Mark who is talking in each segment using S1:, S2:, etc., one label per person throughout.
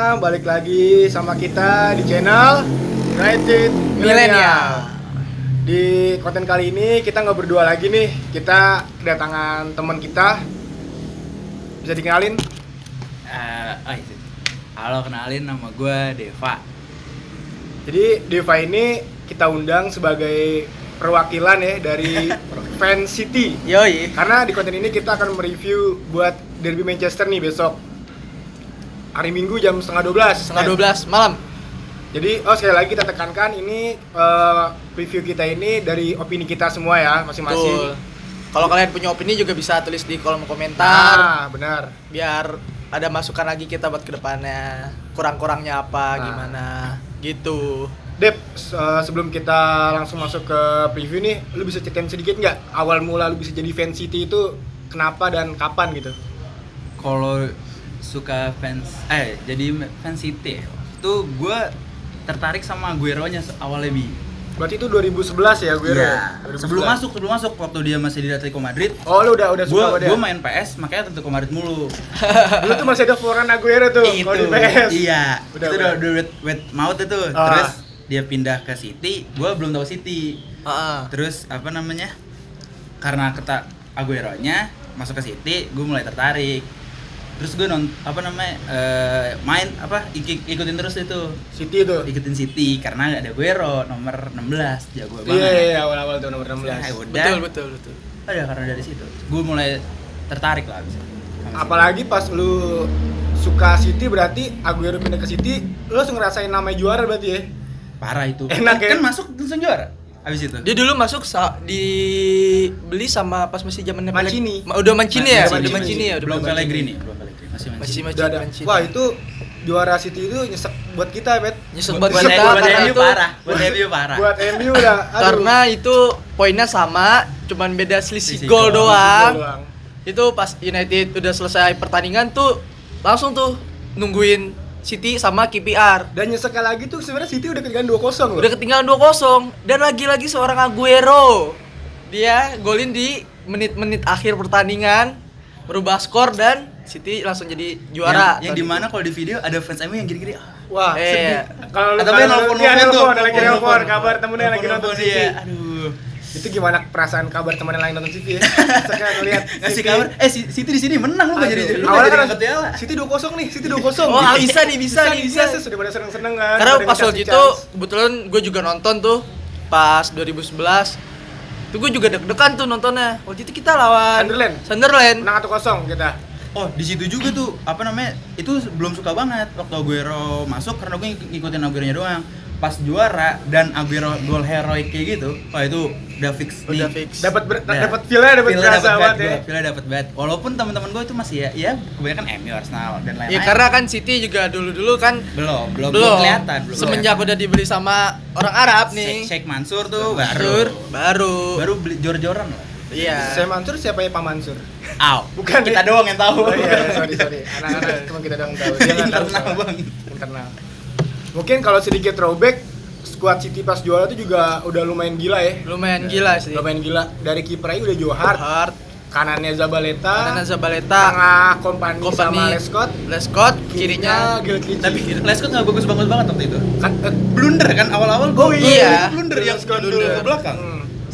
S1: semuanya, balik lagi sama kita di channel United Millennial. Di konten kali ini kita nggak berdua lagi nih, kita kedatangan teman kita. Bisa dikenalin?
S2: Halo, kenalin, nama gue Deva.
S1: Jadi Deva ini kita undang sebagai perwakilan ya dari fans City.
S3: Yoi.
S1: Karena di konten ini kita akan mereview buat Derby Manchester nih besok hari Minggu jam setengah 12
S3: malam.
S1: Jadi sekali lagi kita tekankan ini preview kita ini dari opini kita semua ya masing-masing.
S3: Betul. Kalau kalian punya opini juga bisa tulis di kolom komentar.
S1: Nah, benar.
S3: Biar ada masukan lagi kita buat kedepannya. Kurang-kurangnya apa, gimana gitu.
S1: Dep, sebelum kita langsung masuk ke preview nih, lu bisa ceritain sedikit nggak awal mula lu bisa jadi fan City itu kenapa dan kapan gitu?
S2: Kalau suka jadi fans City itu gue tertarik sama Aguero-nya awalnya
S1: Berarti itu 2011 ya Aguero?
S2: Iya. Sebelum masuk waktu dia masih di Atletico Madrid.
S1: Oh, lu udah suka sama dia?
S2: Gue main PS makanya Atletico Madrid mulu.
S1: Dulu tuh masih ada Foran Aguero tuh kalau di PS.
S2: Iya.
S1: Udah
S2: wet mouth itu. Terus dia pindah ke City, gue belum tahu City. Terus karena Aguero-nya masuk ke City, gue mulai tertarik. Terus gue ikutin terus itu
S1: City itu.
S2: Ikutin City karena ada Aguero nomor 16, jago banget.
S1: Iya, awal-awal tuh nomor 16.
S3: Betul.
S2: Udah, karena dari situ gue mulai tertarik lah bisa.
S1: Apalagi pas lu suka City berarti Aguero pindah ke City, lu langsung ngerasain namanya juara berarti ya?
S2: Parah itu.
S1: Enak ya?
S2: Kan masuk langsung juara. Habis itu.
S3: Dia dulu masuk dibeli sama pas masih zamannya
S1: Mancini.
S3: Udah Mancini ya?
S1: Mancini.
S3: Udah Mancini ya?
S2: Belum Pellegrini.
S3: Masih
S1: Udah ada.
S3: Mancini.
S1: Wah, itu juara City itu nyesek buat kita, Bet.
S3: Nyesek buat
S2: buat
S3: kita karena
S2: MU
S3: itu
S2: parah. Buat MU parah.
S1: Buat MU udah
S3: karena itu poinnya sama, cuman beda selisih
S2: Selisih
S3: gol
S2: gol.
S3: doang. Itu pas United udah selesai pertandingan tuh langsung tuh nungguin City sama KPR.
S1: Dan nyeseknya lagi tuh sebenarnya City udah ketinggalan 2-0 loh.
S3: Udah ketinggalan 2-0 dan lagi-lagi seorang Aguero. Dia golin di menit-menit akhir pertandingan, merubah skor dan City langsung jadi juara.
S2: Yang dimana kalau di video ada fans MU yang gini-gini.
S1: Wah, sedih. Kalau lu
S2: Atau dia nelfon
S1: lagi nelfon kabar temennya lagi nonton City.
S2: Aduh.
S1: Itu gimana perasaan kabar temennya lagi nonton City ya? Sekarang ngeliat
S2: Ngasih kabar, City di sini menang lu enggak jadi.
S1: Awalnya kan
S2: angkat piala.
S1: City 2-0 nih, City 2-0.
S3: Oh, bisa nih.
S1: Sudah pada seneng-seneng kan.
S3: Karena
S1: pada
S3: pas
S1: dikasih
S3: waktu itu
S1: chance.
S3: kebetulan gue juga nonton tuh pas 2011. Itu gue juga deg-degan tuh nontonnya. Waktu itu kita lawan Sunderland.
S1: Menang 1-0 kita.
S2: Oh, di situ juga tuh itu belum suka banget waktu Aguero masuk karena gue ngikutin Aguero-nya doang. Pas juara dan Aguero gol heroik kayak gitu, wah itu udah fix.
S1: Dapat feel-nya berasa banget ya.
S2: Feel-nya dapat banget. Walaupun teman-teman gue itu masih ya kebanyakan MU, Arsenal dan lain-lain.
S3: Ya karena kan City juga dulu-dulu kan
S2: belum kelihatan.
S3: Semenjak udah dibeli sama orang Arab nih.
S2: Sheikh Mansur tuh
S3: baru
S2: beli jor-joran lah.
S3: Iya.
S1: Saya Mansur siapa ya Pak Mansur?
S2: Bukan kita doang yang tahu.
S1: Oh iya, sorry. Anak-anak cuma kita doang tahu. Dia enggak tahu. Internal. Mungkin kalau sedikit throwback, skuad City pas juara itu juga udah lumayan gila ya.
S3: Gila sih.
S1: Lumayan gila. Dari kipernya udah Joe Hart. Kanannya Zabaleta. Tengah Kompany sama Lescott. Kirinya Gilchrist.
S2: Tapi Lescott nggak bagus banget waktu itu.
S1: Kan
S2: Blunder kan awal-awal.
S3: Iya.
S2: Blunder yang
S1: Blunder
S2: ke belakang.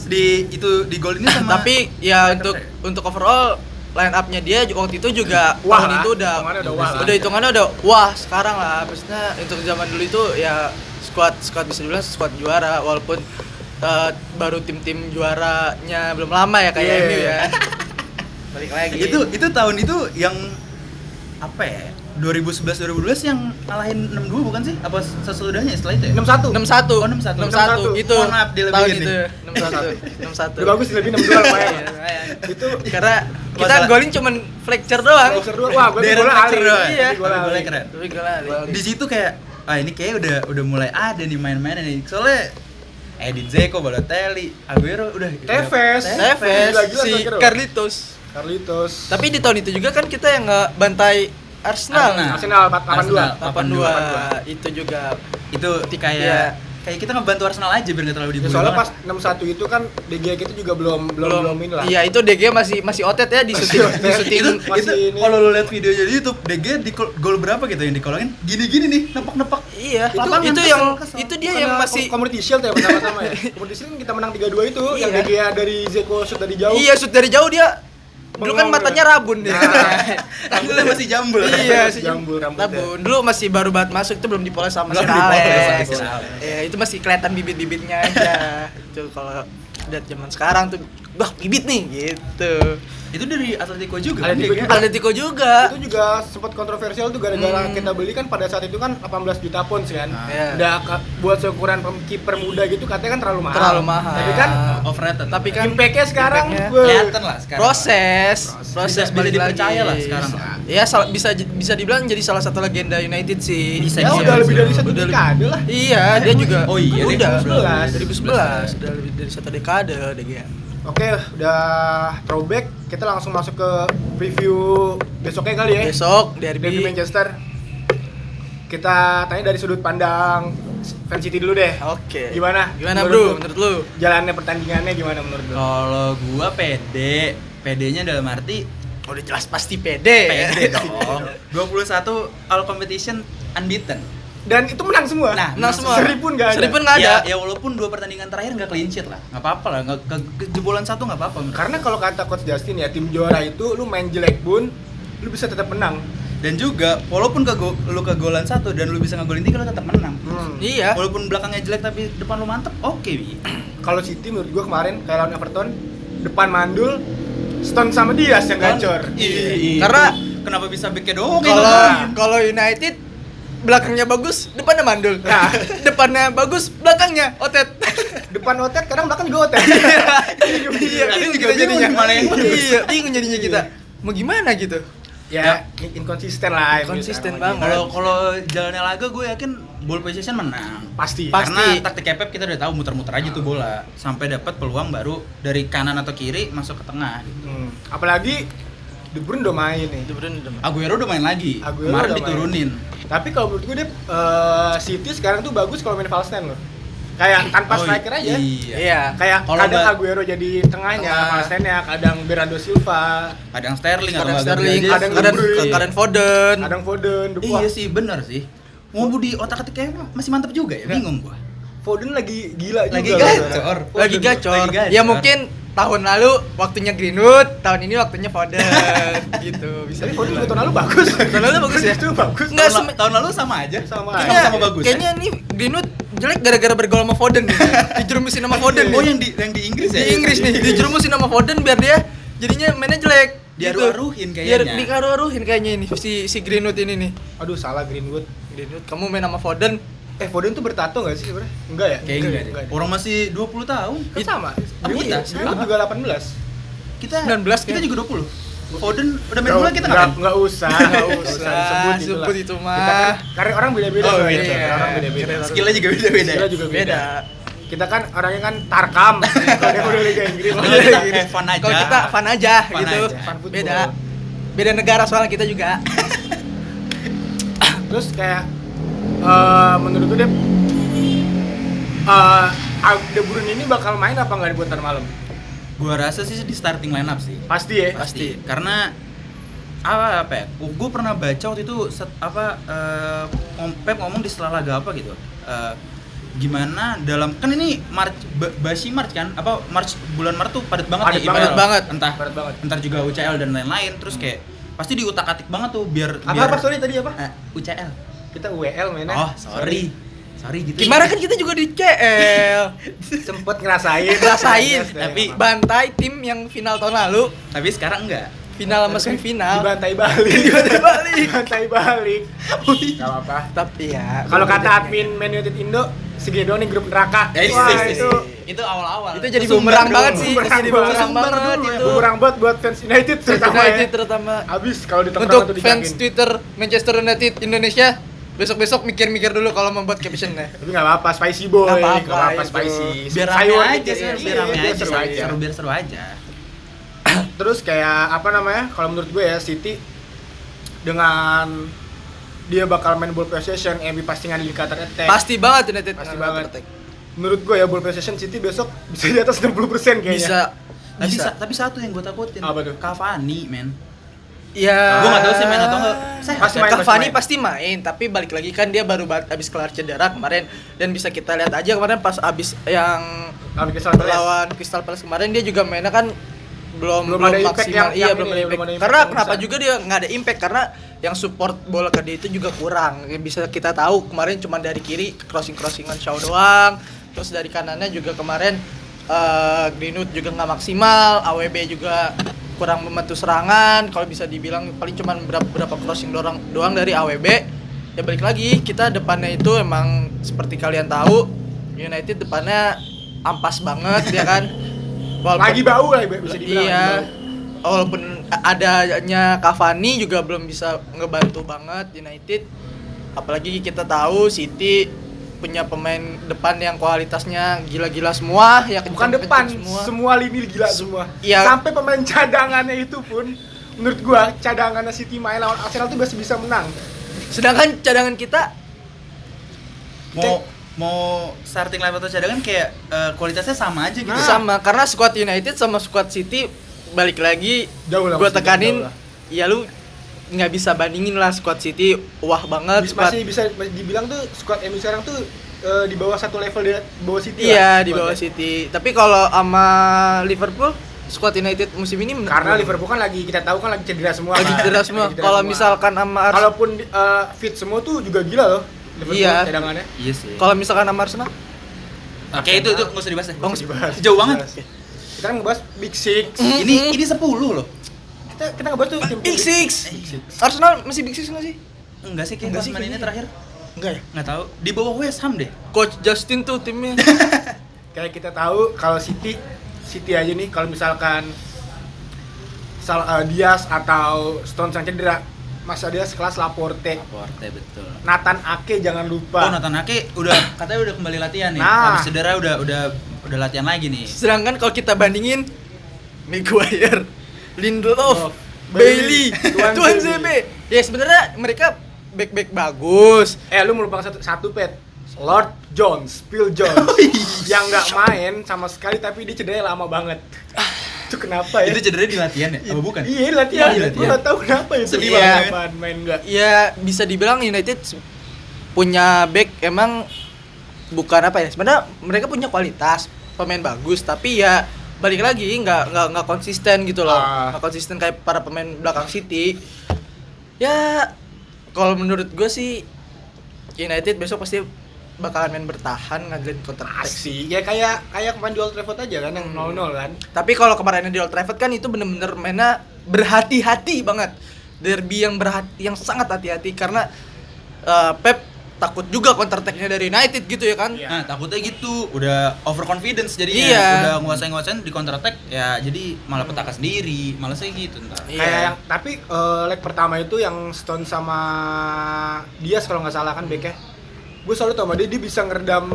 S2: Di gol ini sama.
S3: Tapi ya untuk overall line up-nya dia waktu itu juga
S1: wah,
S3: tahun itu udah hitungannya udah wah sekarang lah. Maksudnya untuk zaman dulu itu ya squad bisa dibilang squad juara walaupun baru tim-tim juaranya belum lama ya kayak MU ya. Balik lagi.
S2: Itu tahun itu yang apa ya? 2011 2012 yang ngalahin 6-2 bukan sih? Apa sesudahnya setelah itu ya?
S1: 6-1.
S3: 6-1.
S2: Oh, 6-1.
S3: Itu.
S2: Mohon maaf
S3: tahun
S2: dilebihin
S3: itu.
S2: nih.
S3: 6-1.
S1: Udah bagus lebih 6-2 lumayan.
S3: Itu karena kita golin cuman fletcher doang.
S1: Wah, gue bola ali.
S3: Iya.
S2: Golnya keren.
S3: Tapi bola ali.
S2: Di situ kayak ini kayak udah mulai ada nih main-mainnya nih. Soalnya Edin Dzeko, Balotelli, Aguero udah
S3: Tevez, si Carlitos. Tapi di tahun itu juga kan kita yang bantai Arsenal
S1: 82
S3: itu juga
S2: itu
S3: ketika
S2: kayak kayak kita ngebantu Arsenal aja biar nggak terlalu
S1: Ya,
S2: dibully.
S1: soalnya
S2: banget.
S1: pas 6-1 itu kan De Gea kita juga belum ini lah.
S3: Iya, itu DG masih otet ya di syuting di syuting.
S2: itu
S1: masih ini.
S2: kalau lu lihat videonya di YouTube, De Gea di gol berapa gitu yang dikolongin gini-gini nih, nepak-nepak.
S3: Iya,
S2: Lapangan
S3: itu
S2: kesel,
S3: yang
S2: kesel.
S3: itu dia
S1: Bukannya
S3: yang masih
S1: Community Shield ya pertama-tama ya. Community Shield kan kita menang 3-2 itu yang
S3: Iya.
S1: De Gea dari Zeko shoot dari jauh.
S3: iya shoot dari jauh dia. Dulu kan
S1: Bengong
S3: matanya rabun dia.
S2: Rambutnya masih jambul.
S3: Iya,
S1: Masih jambul rambutnya.
S3: Rabun. Dulu masih baru banget masuk itu belum dipoles sama
S2: Belum
S3: Sir
S2: dipoles
S3: Alex.
S2: sama Sir Alex.
S3: Iya, itu masih kelihatan bibit-bibitnya aja. Itu kalau lihat zaman sekarang tuh, wah bibit nih gitu.
S2: Itu dari Atletico juga.
S1: Atletico
S2: kan, De Gea?
S1: juga.
S3: Atletico juga.
S1: Itu juga sempat kontroversial tuh gara-gara kita beli kan pada saat itu kan 18 juta pounds kan.
S3: Iya.
S1: Udah buat seukuran kiper muda gitu katanya kan terlalu mahal.
S3: Terlalu mahal.
S1: Tapi kan
S2: Overrated.
S3: Tapi kan
S1: impact-nya sekarang
S3: impact-nya
S1: wah.
S2: kelihatan lah sekarang.
S3: proses
S2: Bisa
S3: balik
S2: dipercaya
S3: lagi.
S2: lah sekarang.
S3: Iya, bisa dibilang jadi salah satu legenda United sih.
S2: Bisa,
S1: Ya
S2: bisa,
S1: udah
S2: bisa.
S1: lebih dari satu
S3: Udah
S1: dekade lah.
S3: Iya, dia juga.
S2: Oh iya,
S3: udah
S1: 2011.
S3: 2011. Udah lebih dari satu dekade deh ya.
S1: Oke, udah throwback. Kita langsung masuk ke preview besoknya kali ya.
S3: Besok
S1: Derby
S3: derby.
S1: Manchester. Kita tanya dari sudut pandang Fan City dulu deh.
S3: Oke.
S1: Gimana?
S3: Gimana,
S1: Menurut
S3: Bro?
S1: lu?
S3: Menurut lu?
S1: Jalannya pertandingannya gimana menurut lu?
S2: Kalau gua pede, pedenya dalam arti
S3: Udah jelas pasti pede.
S2: pede dong. 21 all competition unbeaten.
S1: Dan itu menang semua.
S2: Nah,
S3: Menang semua.
S1: Seri pun nggak ada.
S3: Seri pun nggak ada.
S2: Ya walaupun 2 pertandingan terakhir nggak clean sheet lah, nggak apa-apa lah, nggak kejebolan 1 nggak apa-apa.
S1: Karena kalau kata coach Justin ya, tim juara itu lu main jelek pun lu bisa tetap menang.
S2: Dan juga walaupun lu kegolan 1 dan lu bisa ngegolin 3 lu tetap menang.
S3: Iya.
S2: Walaupun belakangnya jelek tapi depan lu mantep, oke Wi.
S1: Kalau City menurut gua kemarin kayak lawan Everton, depan mandul, Stone sama Diaz yang gacor.
S2: Iya.
S3: Karena
S2: kenapa bisa backnya doang?
S3: kalau United belakangnya bagus, depannya mandul.
S1: Nah.
S3: Depannya bagus, belakangnya otet.
S1: Depan otet, kadang belakang juga otet.
S3: Iya,
S2: Kadang
S3: bingung
S2: juga
S3: kita jadinya.
S2: bingung gimana yang bagus.
S3: Iya, bingung jadinya kita. Mau gimana gitu?
S1: Ya, inkonsisten lah.
S3: Konsisten
S1: sekarang
S3: banget.
S1: lagi.
S2: Kalau jalannya laga gue yakin ball possession menang.
S1: Pasti.
S2: Karena taktik Pep kita udah tahu muter-muter aja tuh bola sampai dapat peluang baru dari kanan atau kiri masuk ke tengah.
S1: Apalagi De Bruyne udah main nih.
S3: De Bruyne udah main.
S2: Aguero udah main lagi.
S1: Aguero
S2: Kemarin
S1: udah
S2: diturunin.
S1: Tapi kalau menurut gue deh, City sekarang tuh bagus kalau main false nine loh. Kayak tanpa striker aja.
S2: Iya.
S3: Iya.
S1: Kayak
S2: Kalau
S1: kadang
S2: nggak-
S1: Aguero jadi tengahnya,
S3: Tengah.
S1: false nine-nya, kadang Bernardo Silva,
S2: Kadang Sterling atau
S3: Kadang
S2: nggak
S3: Sterling,
S2: Gabriel
S1: kadang
S2: Jesus.
S1: De Bruyne.
S3: kadang Foden.
S1: kadang Foden,
S2: Iya sih, benar sih. Mau di otak-atiknya masih mantap juga ya, bingung gua.
S1: Foden lagi gila juga.
S2: Lagi
S1: loh,
S2: gacor.
S1: saudara.
S3: Lagi gacor.
S2: Lagi gacor.
S3: Ya mungkin tahun lalu waktunya Greenwood, tahun ini waktunya Foden gitu. Bisa
S1: Tapi Foden juga
S3: dibilang.
S1: tahun lalu bagus.
S3: Tahun lalu bagus ya?
S1: Itu bagus.
S3: Enggak,
S2: Tahun lalu sama aja.
S1: Sama
S3: Kayaknya,
S2: sama bagus.
S3: kayaknya nih Greenwood jelek gara-gara bergol sama Foden nih. Dijerumusin sama Foden.
S2: Oh,
S3: nih.
S2: yang di Inggris ya?
S3: Di Inggris nih, dijerumusin sama Foden biar dia jadinya mainnya jelek.
S2: Diaruh-aruhin
S3: Biar
S2: kayaknya.
S3: dikaruh-aruhin kayaknya ini si Greenwood ini nih.
S1: Aduh, salah Greenwood.
S3: Greenwood, kamu main sama Foden.
S1: Foden tuh bertato nggak sih sebenarnya? Enggak ya?
S2: Kayak enggak deh. Orang masih 20 tahun.
S1: Kan sama.
S2: Apa kita?
S1: Greenwood juga 18.
S2: Kita
S3: 19
S2: kita
S3: kan?
S2: juga 20. Foden udah main bola kita ngapain?
S1: Enggak usah, enggak usah
S3: Sebut
S1: disebut
S3: itu
S1: itulah.
S3: mah.
S1: Kita kan, karena orang beda-beda
S2: Oh,
S1: soalnya.
S2: iya.
S1: Orang beda-beda.
S2: Skillnya juga beda-beda.
S1: Skillnya juga beda.
S3: Beda.
S1: Kita kan orangnya kan tarkam. Kalau dia udah Liga Inggris.
S2: Kalau
S3: Iya,
S2: kita
S3: iya.
S2: fun aja.
S3: Kalau kita fun aja
S2: Fun
S3: gitu.
S2: aja.
S1: Fun football.
S3: Beda. Beda negara soalnya kita juga.
S1: Terus kayak menurut gue deh De Bruyne ini bakal main apa nggak di ntar malam?
S2: Gua rasa sih di starting lineup sih.
S1: Pasti ya.
S2: Pasti. Karena apa ya? Gue pernah baca waktu itu Pep ngomong di setelah laga apa gitu. Gimana dalam kan ini March kan? Apa bulan Maret tuh padat banget
S1: Padat
S2: nih.
S1: banget.
S2: email.
S3: banget.
S1: Padat banget.
S2: Entar juga UCL dan lain-lain. Terus kayak pasti diutak-atik banget tuh biar
S1: Apa sorry tadi apa?
S2: UCL.
S1: Kita UEL mainnya.
S2: Oh, sorry gitu.
S3: Gimana kan kita juga di CL.
S1: Sempet ngerasain.
S3: Rasain.
S2: Tapi-
S3: bantai tim yang final tahun lalu,
S2: Tapi sekarang enggak.
S3: final sama semifinal.
S1: dibantai balik.
S3: Dibantai balik.
S1: Dibantai balik. Gak apa-apa.
S3: Tapi ya.
S1: Kalau kata admin Man United Indo, segede doang nih grup neraka.
S2: Ya,
S1: Wah,
S2: itu
S1: itu
S2: itu awal-awal.
S3: Itu jadi
S2: Sumber
S3: bumerang
S2: dulu.
S3: banget sih.
S1: Bumerang
S3: Jadi
S1: banget.
S3: bumerang
S2: Sumber
S3: banget
S2: dulu ya.
S3: itu.
S1: bumerang buat fans United terutama
S3: United
S1: ya.
S3: terutama.
S1: Abis kalau di
S3: Untuk fans Twitter Manchester United Indonesia, besok-besok mikir-mikir dulu kalau membuat captionnya.
S1: Tapi nggak apa-apa, spicy boy.
S3: Nggak apa-apa,
S1: Nggak apa-apa,
S3: itu.
S1: spicy.
S2: Biar rame
S1: Sayur
S2: aja
S1: dikit,
S2: sih,
S1: iya,
S2: biar rame aja,
S1: seru aja.
S2: biar seru aja.
S1: Terus kayak apa namanya? Kalau menurut gue ya City dengan dia bakal main ball possession, MU pasti ngadili counter attack.
S3: Pasti banget United
S1: Pasti
S3: ngadili
S1: banget.
S3: counter attack.
S1: Menurut gue ya ball possession City besok bisa di atas 60% kayaknya.
S3: Bisa.
S2: Tapi satu yang gue takutin.
S1: Apa tuh?
S2: Cavani, men.
S3: Ya.
S2: Gue nggak tahu sih main atau enggak. Saya
S1: Pasti main,
S3: Cavani
S1: main.
S3: pasti main, tapi balik lagi kan dia baru habis kelar cedera kemarin dan bisa kita lihat aja kemarin pas habis yang lawan Crystal Palace kemarin dia juga mainnya kan belum
S1: ada impact
S3: maksimal.
S1: yang
S3: Belum
S1: ini,
S3: ada
S1: belum
S3: impact.
S1: ada impact
S3: Karena
S1: yang
S3: kenapa
S1: besar.
S3: juga dia nggak ada impact karena yang support bola ke dia itu juga kurang. Bisa kita tahu kemarin cuma dari kiri crossingan Shaw doang, terus dari kanannya juga kemarin Greenwood juga nggak maksimal, AWB juga kurang membantu serangan. Kalau bisa dibilang paling cuma berapa crossing doang dari AWB. Ya balik lagi kita depannya itu emang seperti kalian tahu United depannya ampas banget ya kan.
S1: Lagi bau lah bisa dibilang.
S3: Iya. Walaupun adanya Cavani juga belum bisa ngebantu banget United. Apalagi kita tahu City punya pemain depan yang kualitasnya gila-gila semua ya,
S1: Bukan depan, semua lini gila semua.
S3: Iya.
S1: Sampai pemain cadangannya itu pun menurut gua cadangannya City main lawan Arsenal tuh masih bisa menang.
S3: Sedangkan cadangan kita
S2: mau starting lineup atau cadangan kayak kualitasnya sama aja gitu.
S1: Nah.
S3: sama karena squad United sama squad City balik lagi
S1: Jauh lah,
S3: gue
S1: masih
S3: tekanin
S1: jauh lah.
S3: ya lu nggak bisa bandingin lah squad City wah banget
S1: Masih bisa dibilang tuh squad MU sekarang tuh di bawah satu level di bawah City
S3: iya
S1: lah,
S3: di bawah
S1: squadnya.
S3: City tapi kalau sama Liverpool squad United musim ini
S1: Karena Liverpool kan lagi kita tahu kan lagi cedera semua.
S3: lagi
S1: kan.
S3: cedera semua
S1: Lagi cedera
S3: kalau
S1: semua.
S3: misalkan sama
S1: Kalaupun fit semua tuh juga gila loh Liverpool
S3: Iya.
S1: cadangannya.
S2: Iya sih.
S3: kalau misalkan sama Arsenal
S2: Oke, itu nggak usah dibahas deh.
S3: Oh, nggak usah
S1: Dibahas.
S2: Jauh banget.
S1: Kita kan ngebahas Big Six.
S2: Ini 10 loh.
S1: Kita ngebahas tuh tim
S3: Big Six Arsenal masih Big Six nggak sih
S2: Enggak sih,
S3: Enggak
S2: kayak
S3: sih,
S2: klasemen ini
S3: kayaknya.
S2: terakhir.
S3: enggak ya
S2: Enggak tahu. Di bawah West Ham deh.
S3: Coach Justin tuh timnya
S1: Kayak kita tahu kalau City aja nih kalau misalkan Diaz atau Stones yang cedera, masa dia sekelas Laporte,
S2: Betul.
S1: Nathan Ake jangan lupa.
S2: Oh, Nathan Ake katanya udah kembali latihan nih.
S1: Nah.
S2: Habis cedera udah latihan lagi nih.
S3: sedangkan kalau kita bandingin Maguire Lindelof
S1: Oh,
S3: Bailey
S1: Tuan
S3: Tuan
S1: ZB.
S3: ZB ya sebenarnya mereka back bagus
S1: Lu mau lupa satu pet. Lord Jones, Phil Jones, yang nggak main sama sekali tapi dia cederanya lama banget. Itu kenapa ya?
S2: Itu cedera di latihan ya? Apa bukan?
S1: Iya latihan.
S2: Oh, iya,
S1: Gue nggak tahu kenapa itu.
S2: Sedih
S3: banget.
S1: Main nggak.
S3: ya bisa dibilang United punya back emang bukan apa ya sebenarnya mereka punya kualitas pemain bagus tapi ya balik lagi nggak konsisten gitu loh nggak konsisten kayak para pemain belakang City ya kalau menurut gue sih United besok pasti bakalan main bertahan ngandelin counter attack
S1: Asik. Ya kayak kemarin di Old Trafford aja kan yang 0-0 kan.
S3: tapi kalau kemarin di Old Trafford kan itu bener-bener mainnya berhati-hati banget derby yang sangat hati-hati karena Pep takut juga counter attack-nya dari United gitu ya kan.
S1: Iya.
S2: Nah, takutnya gitu. Udah overconfidence jadinya.
S3: Iya.
S2: Udah nguasain di counter attack ya jadi malah petaka sendiri. Malah sih gitu ntar.
S3: Iya.
S1: Kayak yang tapi leg pertama itu yang Stone sama Diaz kalau nggak salah kan backnya. Gue selalu tau sama dia bisa ngeredam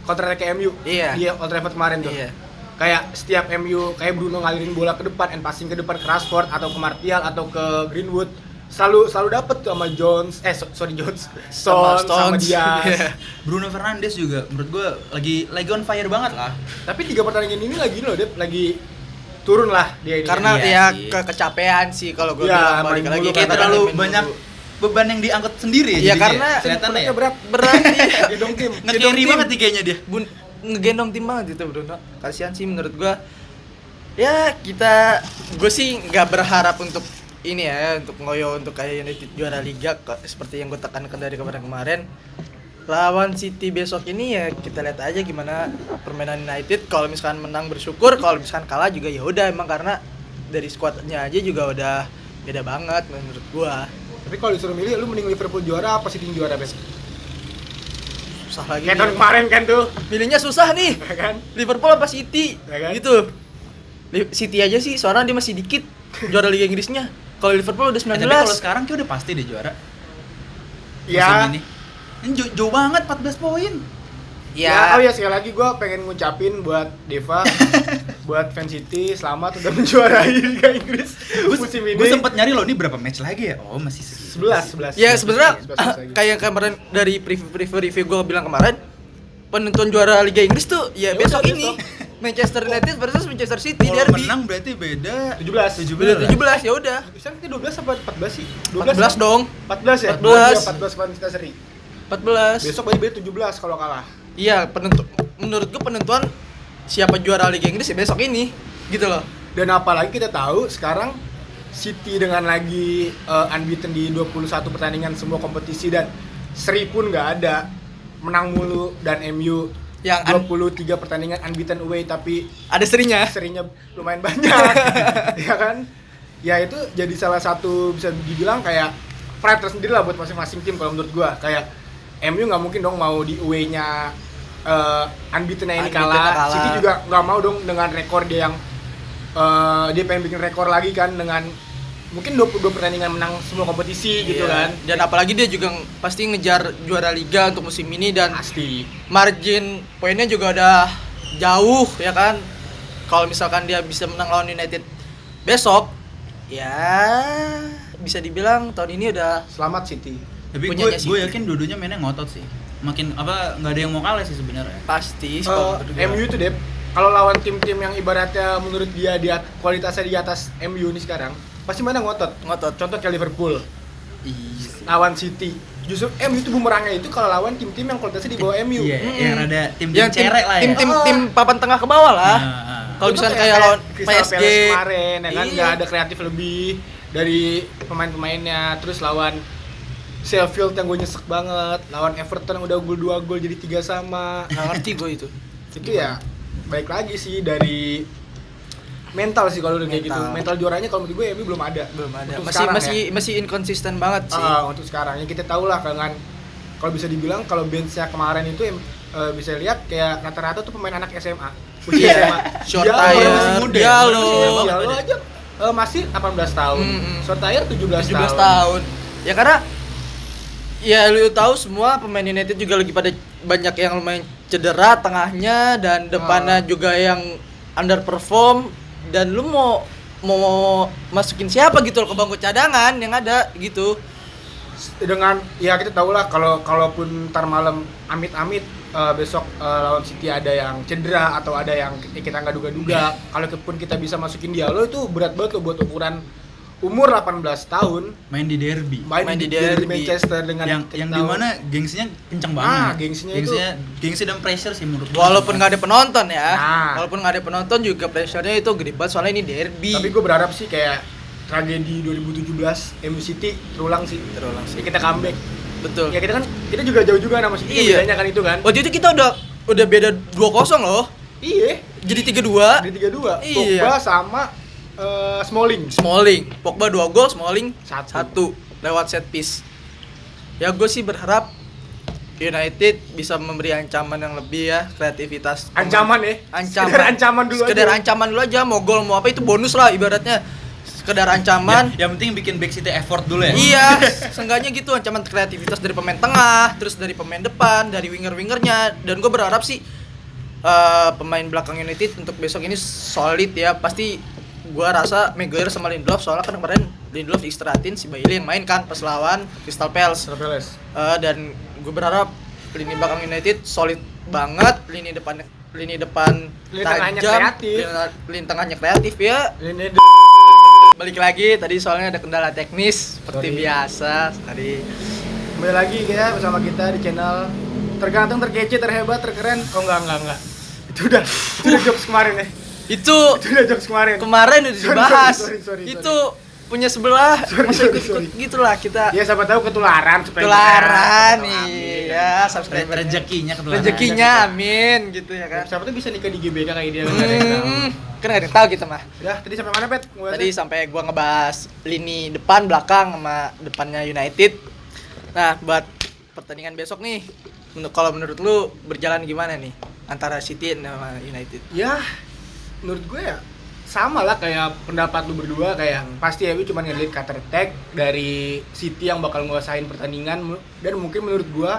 S1: counter attack MU.
S3: Iya.
S1: Di Old Trafford kemarin tuh.
S3: Iya.
S1: Kayak setiap MU kayak Bruno ngalirin bola ke depan, and passing ke depan ke Rashford atau ke Martial atau ke Greenwood selalu dapet tuh sama Jones, Stone sama
S3: Stones.
S1: Diaz.
S3: Iya.
S2: Bruno Fernandes juga menurut gua lagi on fire banget lah.
S1: Tapi 3 pertandingan ini lagi loh, Dep, lagi turun lah dia ini.
S3: Karena
S2: Iya
S3: ya
S2: sih.
S3: kecapean sih kalau gue
S1: Iya,
S3: bilang balik
S1: main
S3: lagi
S1: mulu,
S2: Kayak
S1: Karena
S2: terlalu
S3: main
S2: banyak
S3: mulu.
S2: beban yang diangkut sendiri ya
S3: Iya,
S2: jadinya.
S3: karena
S2: kelihatannya ya.
S1: berat
S3: berat iya.
S1: gendong tim.
S2: Nge-carry banget nih kayaknya dia.
S3: Ngegendong tim banget itu Bruno. Kasihan sih menurut gua. Ya gue sih nggak berharap untuk ini ya untuk ngoyo untuk kayak United juara liga seperti yang gue tekankan dari kemarin lawan City besok ini ya kita lihat aja gimana permainan United. Kalau misalkan menang bersyukur, kalau misalkan kalah juga ya udah emang karena dari skuadnya aja juga udah beda banget menurut gua.
S1: Tapi kalau disuruh milih, lu mending Liverpool juara apa City juara besok?
S3: Susah lagi.
S1: Kayak tahun
S3: nih.
S1: kemarin kan tuh,
S3: Milihnya susah nih.
S1: ya kan?
S3: Liverpool apa City?
S1: Ya kan?
S3: Gitu. City aja sih, soalnya dia masih dikit juara Liga Inggrisnya. Kalau Liverpool udah 19.
S2: Tapi kalau sekarang kayak udah pasti deh juara.
S1: Ya,
S2: Musim ini. Ini jauh banget 14 poin.
S3: Ya.
S1: Oh ya, sekali lagi gue pengen ngucapin buat Deva, buat fans City, selamat udah menjuarai Liga Inggris musim ini.
S2: Gue sempet nyari loh, ini berapa match lagi ya? Oh masih
S1: 11.
S3: Ya sebenarnya
S1: 11
S3: kayak kemarin dari review gue bilang kemarin, penentuan juara Liga Inggris tuh ya besok
S1: udah,
S3: ini. Manchester United versus Manchester City
S2: Kalau
S3: derby.
S2: menang berarti beda
S1: 17.
S3: 17 ya udah.
S1: Sekarang kita 12 apa 14 sih?
S3: 14 dong.
S1: 14 ya?
S3: 14.
S1: Oh, iya, 14 lawan kita seri.
S3: 14.
S1: Besok berarti 17 kalau kalah.
S3: Iya, menurut gue penentuan siapa juara Liga Inggris ya besok ini. Gitu loh.
S1: Dan apalagi kita tahu sekarang City dengan lagi unbeaten di 21 pertandingan semua kompetisi dan seri pun nggak ada, menang mulu, dan MU
S3: Yang
S1: 23 pertandingan unbeaten away tapi
S3: ada serinya.
S1: serinya lumayan banyak. Ya kan? Ya itu jadi salah satu bisa dibilang kayak pride tersendiri lah buat masing-masing tim kalau menurut gua. Kayak MU nggak mungkin dong mau di away-nya unbeaten-nya ini kalah. City juga nggak mau dong dengan rekor dia yang dia pengen bikin rekor lagi kan dengan mungkin 22 pertandingan menang semua kompetisi gitu kan.
S3: Dan apalagi dia juga pasti ngejar juara liga untuk musim ini dan
S1: Pasti.
S3: margin poinnya juga udah jauh ya kan. Kalau misalkan dia bisa menang lawan United besok, ya bisa dibilang tahun ini udah
S1: Selamat City.
S2: Tapi
S3: Punyanya
S2: gue
S3: City.
S2: yakin dua-duanya mainnya ngotot sih. Makin nggak ada yang mau kalah sih sebenarnya.
S3: pasti.
S1: MU itu deh kalau lawan tim-tim yang ibaratnya menurut dia kualitasnya di atas MU nih sekarang pasti mana ngotot. Contoh kayak Liverpool lawan City. Justru MU itu bumerangnya itu kalau lawan tim-tim yang kualitasnya di bawah MU.
S2: Iya, yang ada tim
S3: yang
S2: cerek lah ya.
S3: tim papan tengah ke bawah lah. Kalau
S1: Itu
S3: misalkan kayak lawan
S1: Crystal
S3: PSG
S1: Palace kemarin ya kan
S3: iya.
S1: nggak ada kreatif lebih dari pemain-pemainnya. Terus lawan Sheffield yang gue nyesek banget, lawan Everton udah gol 2 gol jadi 3 sama.
S3: Nggak ngerti gue itu.
S1: Itu ya baik lagi sih dari mental sih kalau udah kayak gitu. Mental juaranya kalau menurut gue MU belum ada. Untuk sekarang
S3: Masih inkonsisten banget sih.
S1: Untuk sekarang ya kita tahu lah dengan kalau bisa dibilang kalau benchnya kemarin itu bisa lihat kayak rata-rata tuh pemain anak SMA. Usia SMA.
S3: Short
S1: Diallo
S3: tire,
S1: masih muda.
S3: Diallo.
S1: Diallo aja masih 18 tahun. Short tire 17
S3: tahun. Ya karena ya lu tahu semua pemain United juga lagi pada banyak yang lumayan cedera tengahnya dan depannya juga yang underperform dan lu mau masukin siapa gitu loh ke bangku cadangan yang ada gitu.
S1: Dengan ya kita tahu lah kalaupun ntar malam amit-amit besok lawan City ada yang cedera atau ada yang kita nggak duga-duga, kalaupun kita bisa masukin Diallo itu berat banget loh buat ukuran umur 18 tahun
S2: main di derby.
S3: Main di derby.
S1: Manchester dengan
S2: yang dimana gengsinya kencang banget. Gengsi dan pressure sih menurut gue.
S3: Walaupun nggak ada penonton ya.
S1: Nah.
S3: Walaupun nggak ada penonton juga pressure-nya itu gede banget soalnya ini derby.
S1: Tapi gue berharap sih kayak tragedi 2017 MU City terulang sih. Ya, kita comeback.
S3: Betul.
S1: Ya kita juga jauh juga sama City
S3: Iya.
S1: bedanya kan itu kan.
S3: Waktu itu kita udah beda 2-0 loh.
S1: Iya.
S3: Jadi 3-2.
S1: Di 3-2.
S3: Iya.
S1: Pogba sama Smalling.
S3: Pogba 2 gol, Smalling 1
S1: 1.
S3: lewat set piece. Ya gue sih berharap United bisa memberi ancaman yang lebih ya, kreativitas.
S1: Ancaman ya. Sekedar ancaman dulu
S3: Sekedar
S1: aja.
S3: ancaman dulu aja, mau gol mau apa itu bonus lah ibaratnya. Sekedar ancaman.
S2: Ya, yang penting bikin back City effort dulu ya.
S3: Iya, seenggaknya gitu ancaman kreativitas dari pemain tengah, terus dari pemain depan, dari winger-wingernya. Dan gue berharap sih pemain belakang United untuk besok ini solid ya. Pasti gua rasa Maguire sama Lindelof soalnya kan kemarin Lindelof diistirahatin, si Bailey yang main kan pas lawan Crystal Palace. Dan gue berharap lini belakang United solid banget, lini tengahnya kreatif. Lini tengahnya kreatif ya. Balik lagi tadi soalnya ada kendala teknis seperti biasa tadi.
S1: Kembali lagi ya bersama kita di channel tergantung, terkece, terhebat, terkeren. Oh enggak. Itu udah jokes kemarin ya.
S3: Itu
S1: udah jokes kemarin
S3: udah dibahas.
S1: Sorry.
S3: Itu punya sebelah ikut gitulah kita.
S1: Ya siapa tahu ketularan
S3: nih ya subscriber rezekinya amin gitu ya kan.
S1: Siapa tuh bisa nikah di GBK kayak dia
S3: kan nggak ada yang tahu kita mah.
S1: Ya tadi sampai mana Pet?
S3: Tadi sampai gua ngebahas lini depan belakang sama depannya United. Nah buat pertandingan besok nih kalau menurut lu berjalan gimana nih antara City sama United?
S1: Ya menurut gue ya sama lah kayak pendapat lu berdua, kayak pasti MU cuma ngeliat counter attack dari City yang bakal nguasain pertandingan, dan mungkin menurut gue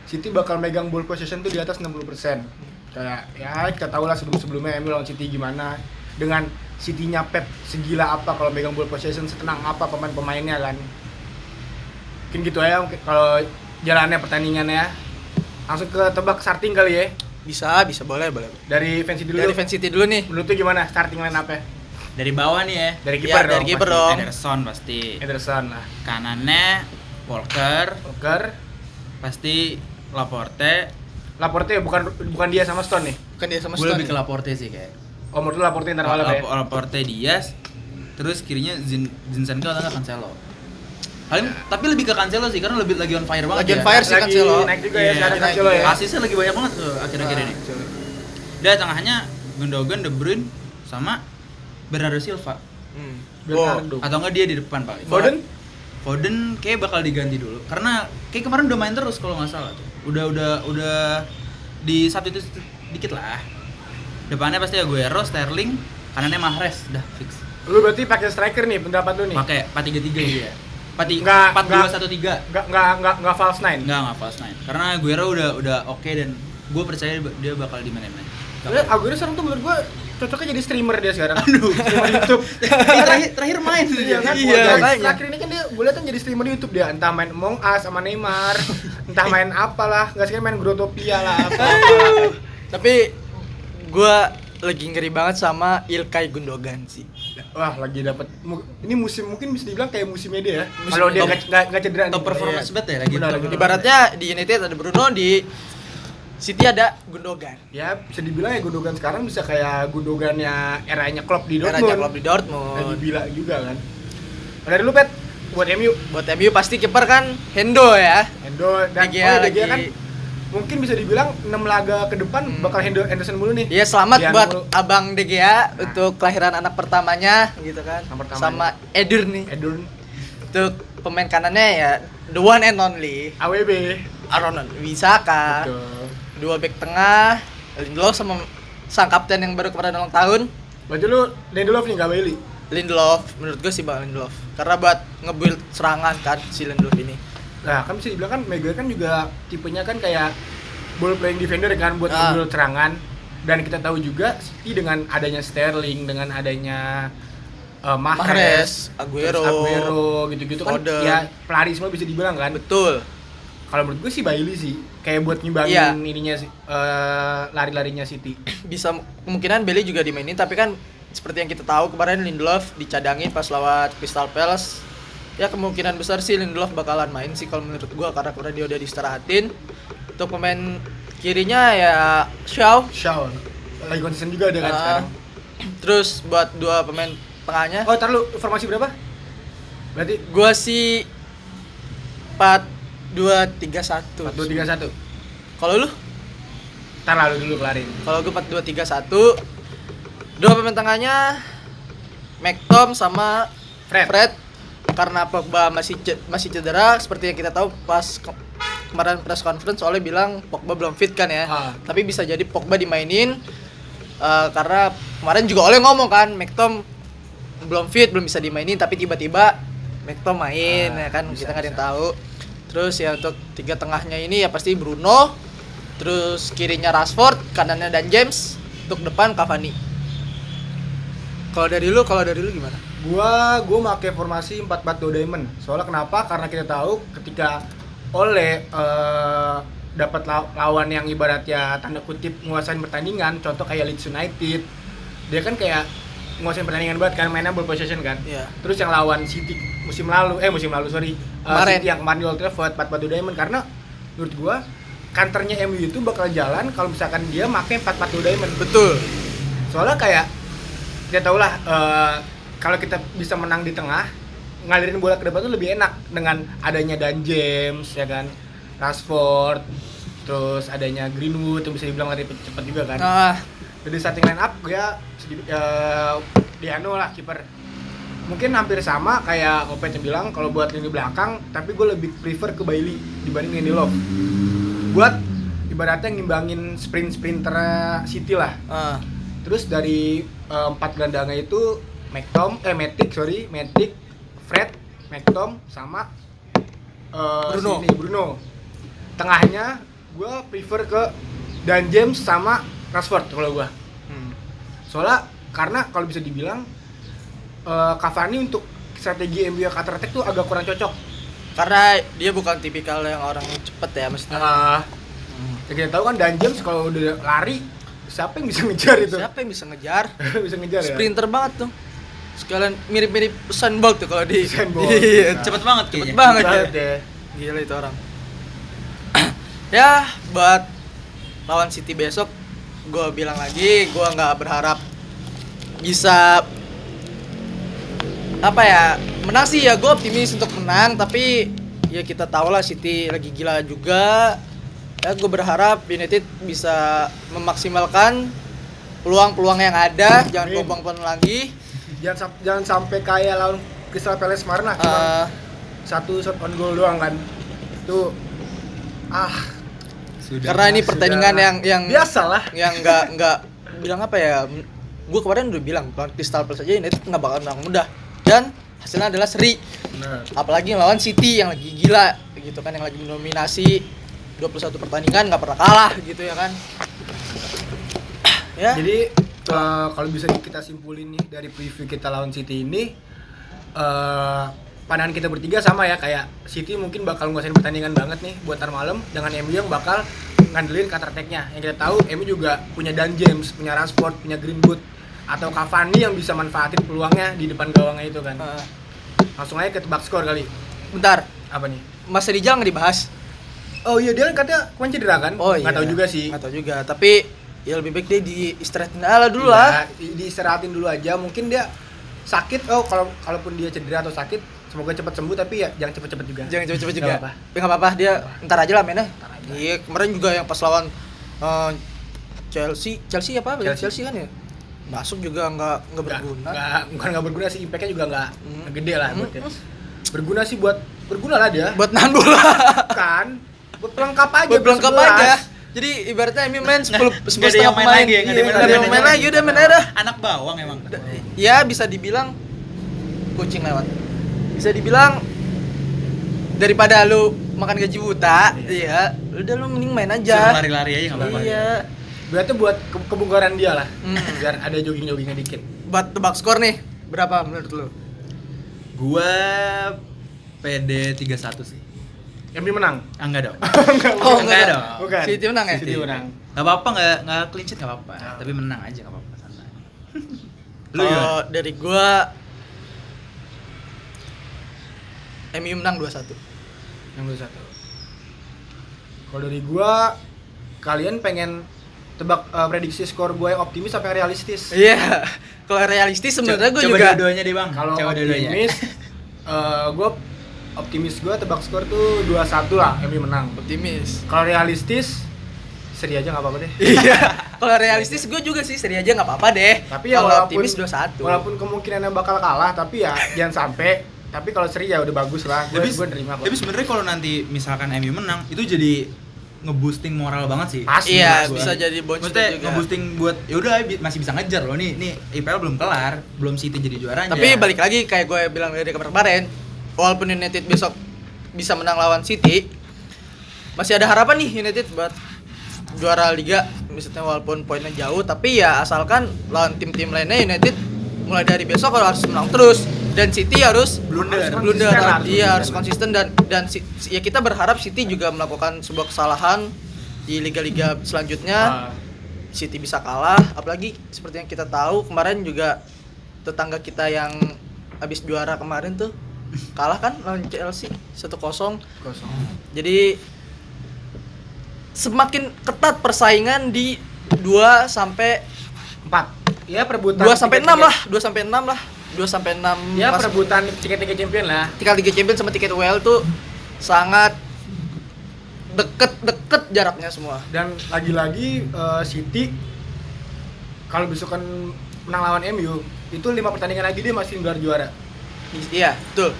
S1: City bakal megang ball possession tuh di atas 60%. Kayak ya kita tahu lah sebelumnya MU lawan City gimana. Dengan City-nya Pep segila apa kalau megang ball possession, setenang apa pemain-pemainnya kan. Mungkin gitu aja kalau jalannya pertandingannya. Langsung ke tebak starting kali ya.
S3: Bisa boleh.
S1: Dari Fan City dulu.
S3: Dari Fan City dulu nih.
S1: Menurut lu gimana starting line up-nya?
S2: Dari bawah nih ya.
S1: Dari
S3: Iya,
S1: kiper dong.
S3: dari kiper
S1: pasti.
S3: dong.
S2: Ederson pasti.
S1: Ederson lah.
S2: Kanannya Walker,
S1: Walker,
S2: pasti Laporte.
S1: Laporte bukan dia sama Stone nih.
S3: Kan dia sama
S2: Gue lebih ke
S3: Stone.
S2: Laporte sih kayak.
S1: Oh, menurut lu Laporte ntar malam ya.
S2: Laporte Diaz, terus kirinya Zinchenko atau nggak Cancelo. Paling tapi lebih ke Cancelo sih karena lebih lagi on fire banget.
S3: Lagi on
S2: ya.
S3: fire sih
S1: Lagi
S3: Cancelo.
S1: naik juga
S2: Iya,
S1: ya sekarang
S3: naik.
S1: Cancelo ya.
S2: Asisnya lagi banyak banget tuh akhir-akhir ini. Dia tengahnya Gundogan, De Bruyne sama Bernardo Silva.
S1: Bernardo.
S2: Atau enggak dia di depan paling. Foden kayak bakal diganti dulu karena kayak kemarin udah main terus kalau nggak salah tuh. Udah di satu itu dikit lah. Depannya pasti Aguero, Sterling, kanannya Mahrez, udah fix.
S1: Lu berarti pakai striker nih pendapat lu nih.
S2: Pakai 4-3-3 dia.
S1: Nggak-
S2: 4-2-1-3.
S1: Enggak false nine.
S2: Enggak false nine. Karena Aguero udah oke dan gue percaya dia bakal dimainin.
S1: Aguero sekarang tuh menurut gua cocoknya jadi streamer dia sekarang.
S2: Aduh,
S1: Streamer YouTube.
S2: terakhir main tuh
S1: Iya kan?
S3: Iya, makanya.
S1: Terakhir ini kan dia gue liat kan jadi streamer di YouTube dia, entah main Among Us sama Neymar, entah main apalah, enggak sih main Grotopia lah apa.
S3: Tapi gua lagi ngeri banget sama Ilkay Gundogan sih.
S1: Wah, lagi dapat ini musim mungkin bisa dibilang kayak musimnya dia ya.
S3: Musim
S1: Kalau dia
S3: top-
S1: nggak cedera nih.
S2: Top performance
S3: Iya.
S2: banget ya lagi.
S1: Benar,
S2: top.
S1: lagi.
S3: Ibaratnya di United ada Bruno, di City ada Gundogan.
S1: Ya, bisa dibilang ya Gundogan sekarang bisa kayak Gundogannya eranya Klopp di
S3: Era
S1: Dortmund.
S3: Klopp di Dortmund.
S1: Lagi bila juga kan. Dari lu Pet buat MU,
S3: Buat MU pasti kiper kan Hendo ya.
S1: Hendo dan
S3: De Gea
S1: De Gea
S3: lagi.
S1: kan mungkin bisa dibilang 6 laga ke depan bakal Henderson mulu nih.
S3: Iya, selamat
S1: Dian
S3: buat
S1: mulu.
S3: Abang De Gea untuk kelahiran anak pertamanya gitu kan.
S1: Anak pertamanya.
S3: Sama Edur nih.
S1: Edun
S3: Untuk pemain kanannya ya the one and only
S1: AWB.
S3: Aaron Wan-Bissaka.
S1: Betul.
S3: Dua back tengah Lindelof sama sang kapten yang baru kemarin ulang tahun
S1: Berarti lu Lindelof nih, gak Bailey?
S3: Lindelof. Menurut gue sih Bang Lindelof karena buat nge-build serangan kan si Lindelof ini.
S1: Nah, kan bisa dibilang kan Maguire kan juga tipenya kan kayak ball playing defender kan buat
S3: Ah.
S1: ngambil serangan. Dan kita tahu juga City dengan adanya Sterling, dengan adanya Mahrez,
S3: Aguero,
S1: terus Aguero gitu-gitu kan
S3: Foden.
S1: ya pelari semua bisa dibilang kan.
S3: Betul.
S1: Kalau menurut gue sih Bailey sih kayak buat ngimbangin
S3: Iya.
S1: ininya sih lari-larinya City.
S3: Bisa kemungkinan Bailey juga dimainin tapi kan seperti yang kita tahu kemarin Lindelof dicadangin pas lawan Crystal Palace. Ya kemungkinan besar sih Lindelof bakalan main sih kalau menurut gua karena kemarin dia udah diistirahatin. Untuk pemain kirinya ya Shaw.
S1: Shaw lagi konsisten juga dia kan sekarang.
S3: Terus buat dua pemain tengahnya
S1: Oh, tar lu formasi berapa? Berarti
S3: gua sih 4-2-3-1.
S1: 4-2-3-1.
S3: Kalau lu?
S1: Tar lalu dulu kelarin.
S3: Kalau gue 4-2-3-1. Dua pemain tengahnya McTom sama Fred. Karena Pogba masih cedera seperti yang kita tahu pas kemarin press conference soalnya bilang Pogba belum fit kan ya.
S1: Ah.
S3: Tapi bisa jadi Pogba dimainin karena kemarin juga Ole ngomong kan McTom belum fit, belum bisa dimainin tapi tiba-tiba McTom main ya kan
S1: bisa,
S3: kita nggak ada yang
S1: bisa.
S3: tahu. Terus ya untuk tiga tengahnya ini ya pasti Bruno, terus kirinya Rashford, kanannya dan James, untuk depan Cavani. Kalau dari lu gimana?
S1: Gua make formasi 4-4-2 diamond. Soalnya kenapa? Karena kita tahu ketika Ole dapat lawan yang ibaratnya tanda kutip nguasain pertandingan, contoh kayak Leeds United. Dia kan kayak nguasain pertandingan banget kan, mainnya ball possession kan.
S3: Iya.
S1: Terus yang lawan City musim lalu sorry.
S3: Kemarin.
S1: City yang kemarin di Old Trafford 4-4-2 diamond karena menurut gua counternya MU itu bakal jalan kalau misalkan dia make 4-4-2 diamond.
S3: Betul.
S1: Soalnya kayak kita tahu lah kalau kita bisa menang di tengah, ngalirin bola ke depan tuh lebih enak dengan adanya Dan James ya kan, Rashford, terus adanya Greenwood yang bisa dibilang lari cepat juga kan.
S3: Nah,
S1: Dari starting line up gue Diano lah kiper. Mungkin hampir sama kayak Opet yang bilang kalau buat lini belakang, tapi gue lebih prefer ke Bailey dibanding Lindelof. Buat ibaratnya ngimbangin sprinter City lah. Terus dari 4 gelandangnya itu Matic, Fred, McTom sama
S3: Bruno.
S1: Bruno. Tengahnya gue prefer ke Dan James sama Rashford kalau gue. Soalnya karena kalau bisa dibilang Cavani untuk strategi MU counter attack tuh agak kurang cocok.
S3: Karena dia bukan tipikal yang orang cepet ya maksudnya.
S1: Ya kita tahu kan Dan James kalau udah lari siapa yang bisa ngejar itu?
S3: Siapa yang bisa ngejar?
S1: Bisa ngejar ya.
S3: Sprinter banget tuh. Sekalian mirip-mirip Usain Bolt tuh kalau di
S1: Usain Bolt.
S3: Iya,
S2: Cepet banget kayaknya.
S3: cepet banget
S1: Banget
S3: ya.
S1: ya.
S3: Gila itu orang. Ya, buat lawan City besok gue bilang lagi, gue nggak berharap bisa apa ya menang sih ya, gue optimis untuk menang, tapi ya kita tahu lah City lagi gila juga ya. Gue berharap United bisa memaksimalkan peluang-peluang yang ada, jangan
S1: Amin.
S3: kobong lagi.
S1: Jangan sampai kayak lawan Crystal Palace kemarin lah, cuma satu shot on goal doang kan. Itu
S3: karena ini pertandingan yang
S1: biasalah.
S3: yang nggak bilang apa ya, gue kemarin udah bilang lawan Crystal Palace aja United nggak bakal menang mudah dan hasilnya adalah seri.
S1: Bener.
S3: Apalagi lawan City yang lagi gila gitu kan, yang lagi mendominasi 21 pertandingan nggak pernah kalah gitu ya kan. Ya.
S1: Jadi kalau bisa kita simpulin nih dari preview kita lawan City ini, pandangan kita bertiga sama ya, kayak City mungkin bakal nguasain pertandingan banget nih buat ntar malam, dengan MU yang bakal ngandelin counter attack-nya. Yang kita tahu MU juga punya Dan James, punya Rashford, punya Greenwood atau Cavani yang bisa manfaatin peluangnya di depan gawangnya itu kan. Langsung aja ke tebak skor kali.
S3: Bentar,
S1: Apa nih?
S3: Mas Rizal nggak dibahas?
S1: Oh iya, dia kan katanya kemarin cedera kan?
S3: Oh iya.
S1: Nggak tahu juga sih.
S3: Nggak tahu juga, tapi ya lebih baik dia diistirahatin dulu lah.
S1: Iya, diistirahatin dulu aja. Mungkin dia sakit. Kalaupun dia cedera atau sakit, semoga cepat sembuh, tapi ya jangan cepet-cepet juga.
S3: Jangan cepet-cepet juga.
S1: Nggak apa-apa.
S3: Ya nggak apa-apa, dia ntar aja lah mainnya. Iya, kemarin juga yang pas lawan Chelsea apa? Chelsea kan ya? Masuk juga nggak berguna.
S1: Bukan nggak berguna sih, impact-nya juga nggak gede lah buat dia. Berguna lah dia.
S3: Buat nahan bola.
S1: Kan buat pelengkap aja.
S3: Buat pelengkap
S1: 11.
S3: aja. Jadi ibaratnya MU main 10
S2: Nggak ada
S3: setengah
S2: yang main
S3: pemain.
S2: lagi ya, nggak ada yang
S3: Nggak ada yang main lagi, udah main aja.
S2: Anak bawang emang.
S3: Ya bisa dibilang kucing lewat. Bisa dibilang daripada lu makan gaji buta, iya, udah lu mending main
S2: Suruh
S3: aja.
S2: lari-lari aja nggak apa-apa.
S3: Iya.
S1: Berarti buat kebugaran dia lah. Biar ada jogging-joggingnya dikit.
S3: Buat tebak skor nih, berapa menurut lu?
S2: Gua PD 3-1 sih.
S1: MU menang.
S2: Enggak dong.
S3: Oh,
S2: enggak dong.
S1: Bukan.
S3: City menang ya?
S1: City menang.
S2: Enggak apa-apa, enggak clean sheet enggak apa-apa. Tapi menang aja enggak apa-apa, santai. Lu gimana?
S3: Kalau dari gua MU menang 2-1.
S1: Yang 21. Kalau dari gua, kalian pengen tebak prediksi skor gue yang optimis apa yang realistis?
S3: Iya. Kalau realistis sebenarnya gua
S2: Coba
S3: juga
S2: dua-duanya deh, Bang.
S1: Kalau
S2: Coba dua-duanya.
S1: optimis gue tebak skor tuh 2-1 lah, MU menang.
S3: optimis.
S1: Kalau realistis seri aja nggak apa-apa deh.
S3: Iya. Kalau realistis gue juga sih seri aja nggak apa-apa deh.
S1: Tapi ya
S3: kalau
S1: walaupun
S3: optimis 2-1.
S1: Walaupun kemungkinannya bakal kalah, tapi ya jangan sampai. Tapi kalau seri ya udah bagus lah. Gue nerima kok.
S2: Tapi sebenarnya kalau nanti misalkan MU menang, itu jadi nge-boosting moral banget sih.
S1: Pasti.
S3: Iya,
S1: Mas,
S3: bisa jadi bonus
S2: Maksudnya
S3: juga.
S2: nge-boosting buat ya udah masih bisa ngejar loh nih IPL belum kelar, belum City jadi juaranya.
S3: Tapi balik lagi kayak gue bilang dari kemarin, walaupun United besok bisa menang lawan City, masih ada harapan nih United buat juara liga. Misalnya walaupun poinnya jauh, tapi ya asalkan lawan tim-tim lainnya United mulai dari besok harus menang terus, dan City harus
S1: Blunder.
S3: Iya, harus konsisten dan ya kita berharap City juga melakukan sebuah kesalahan di liga-liga selanjutnya. City bisa kalah, apalagi seperti yang kita tahu kemarin juga tetangga kita yang habis juara kemarin tuh kalah kan lawan Chelsea 1-0. Jadi semakin ketat persaingan di 2 sampai
S1: 4. Ya perebutan
S3: 2 sampai 6 lah, 2 sampai 6 lah. 2 sampai 6
S1: Ya perebutan tiket Liga Champion lah.
S3: tiket Liga Champions sama tiket UEL tuh sangat deket jaraknya semua.
S1: Dan lagi-lagi City kalau besokan menang lawan MU itu 5 pertandingan lagi dia masih gelar juara.
S3: Iya, betul.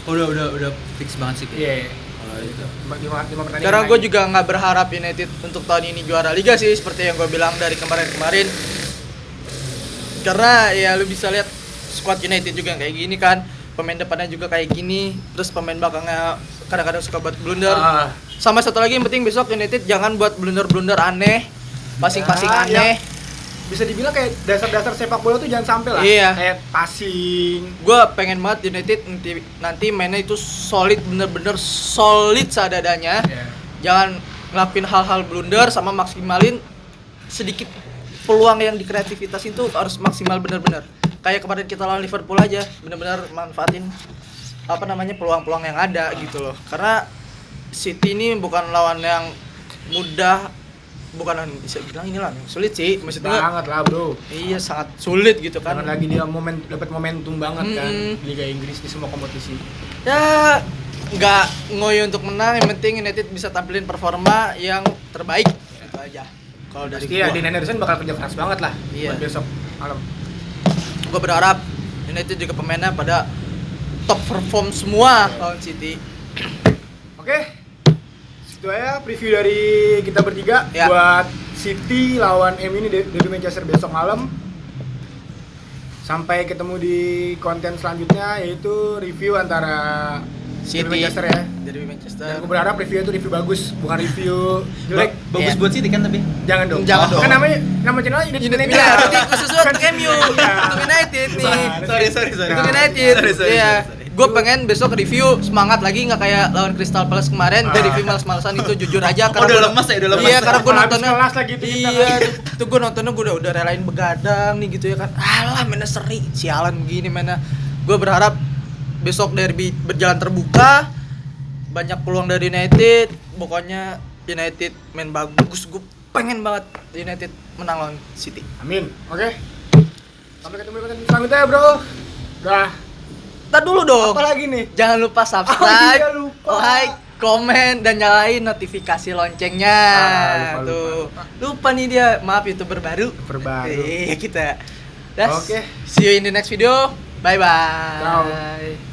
S2: Udah fix banget sih kayaknya.
S1: Iya.
S2: Kalau itu.
S1: 5 pertandingan.
S3: Karena
S1: lagi.
S3: gue juga nggak berharap United untuk tahun ini juara Liga sih, seperti yang gue bilang dari kemarin. Karena ya lu bisa lihat squad United juga kayak gini kan, pemain depannya juga kayak gini, terus pemain belakangnya kadang-kadang suka buat blunder. Sama satu lagi yang penting besok United jangan buat blunder-blunder aneh, passing-passing aneh.
S1: Bisa dibilang kayak dasar-dasar sepak bola tuh jangan sampai lah.
S3: Iya.
S1: Kayak passing.
S3: Gue pengen banget United nanti mainnya itu solid, bener-bener solid seadanya. Jangan ngelakuin hal-hal blunder, sama maksimalin sedikit peluang yang di kreativitas itu harus maksimal bener-bener. Kayak kemarin kita lawan Liverpool aja, bener-bener manfaatin peluang-peluang yang ada gitu loh. Karena City ini bukan lawan yang mudah, bukan bisa bilang ini lah sulit sih, maksudnya
S1: banget lah bro.
S3: Iya sangat sulit gitu kan.
S1: Jangan lagi dia dapat momentum banget kan Liga Inggris di semua kompetisi.
S3: Ya nggak ngoyo untuk menang, yang penting United bisa tampilin performa yang terbaik itu aja. Kalau dari
S1: Dean Henderson bakal kerja keras banget lah buat besok malam.
S3: Gue berharap United juga pemainnya pada top perform semua lawan City.
S1: Oke. Itu aja preview dari kita bertiga
S3: Ya.
S1: buat City lawan MU ini derby Manchester besok malam. Sampai ketemu di konten selanjutnya, yaitu review antara
S3: City
S1: derby Manchester ya.
S3: Derby Manchester.
S1: Dan gue berharap review itu review bagus, bukan review jelek.
S2: Bagus
S3: Iya.
S2: buat City kan tapi.
S1: Jangan dong.
S3: Jangan dong.
S1: Kan nama channelnya United
S3: United
S1: Media.
S3: berarti khusus untuk MU, untuk United nih.
S2: Sorry.
S3: Untuk United.
S2: Sorry.
S3: Iya. Gue pengen besok review semangat lagi, nggak kayak lawan Crystal Palace kemarin. Gue review males-malesan itu jujur aja.
S2: Oh, udah lemas ya, udah lemas.
S3: Iya, karena gue
S1: Habis
S3: nontonnya.
S1: kelas lagi tuh kita
S3: Iya,
S1: kan.
S3: tuh gue nontonnya gue udah relain begadang nih gitu ya kan. Alah, mainnya seri, sialan begini mainnya. Gue berharap besok derby berjalan terbuka, banyak peluang dari United. Pokoknya United main bagus. Gue pengen banget United menang lawan City.
S1: Amin. Oke. Sampai ketemu di konten selanjutnya, bro. Udah.
S3: Ntar dulu dong.
S1: Apa lagi nih?
S3: Jangan lupa subscribe,
S1: Oh iya, lupa.
S3: like, komen, dan nyalain notifikasi loncengnya. Lupa nih dia. Maaf YouTuber baru.
S1: Baru.
S3: Iya kita. Das.
S1: Oke.
S3: See you in the next video. Bye bye.
S1: Ciao.